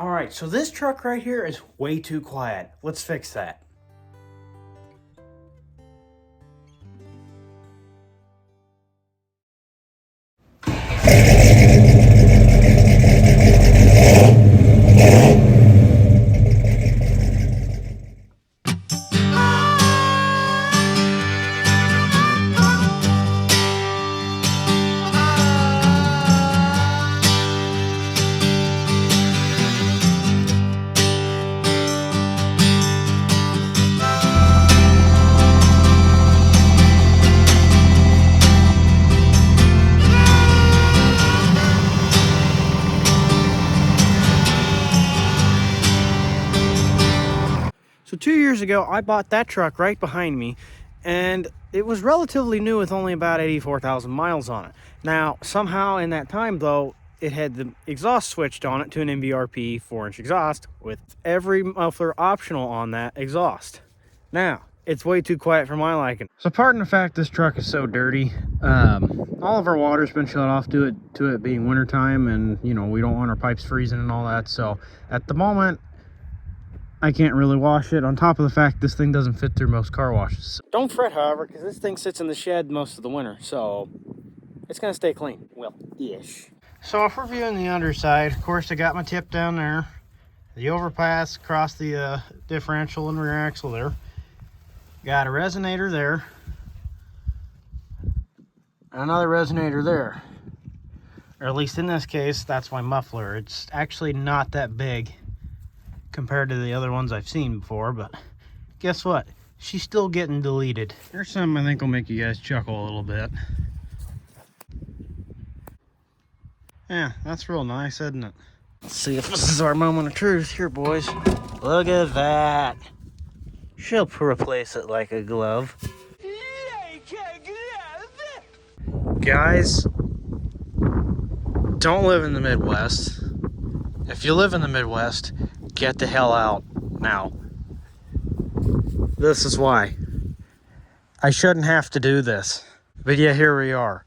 All right, so this truck right here is way too quiet. Let's fix that. So 2 years ago, I bought that truck right behind me, and it was relatively new with only about 84,000 miles on it. Now, somehow in that time, though, it had the exhaust switched on it to an MBRP 4-inch exhaust with every muffler optional on that exhaust. Now, it's way too quiet for my liking. So pardon the fact this truck is so dirty. All of our water's been shut off to it being wintertime, and, you know, we don't want our pipes freezing and all that. So at the moment, I can't really wash it, on top of the fact this thing doesn't fit through most car washes. Don't fret, however, because this thing sits in the shed most of the winter, so it's going to stay clean. Well, ish. So if we're viewing the underside, of course I got my tip down there, the overpass across the differential and rear axle there. Got a resonator there, another resonator there. Or at least in this case, that's my muffler. It's actually not that big compared to the other ones I've seen before, but guess what? She's still getting deleted. Here's something I think will make you guys chuckle a little bit. Yeah, that's real nice, isn't it? Let's see if this is our moment of truth here, boys. Look at that. She'll replace it like a glove. Guys, don't live in the Midwest. If you live in the Midwest, get the hell out now. This is why. I shouldn't have to do this. But yeah, here we are.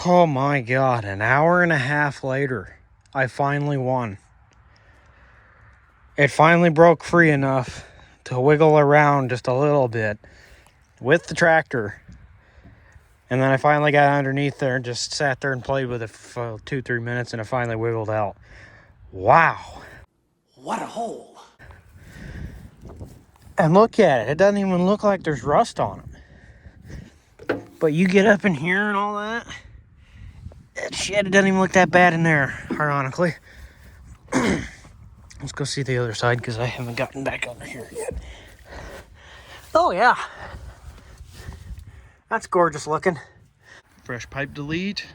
Oh my God, an hour and a half later, I finally won. It finally broke free enough to wiggle around just a little bit with the tractor. And then I finally got underneath there and just sat there and played with it for 2-3 minutes, and it finally wiggled out. Wow. What a hole. And look at it. It doesn't even look like there's rust on it. But you get up in here and all that. Shit, it doesn't even look that bad in there, ironically. Let's go see the other side because I haven't gotten back under here yet. Oh, yeah. That's gorgeous looking. Fresh pipe delete.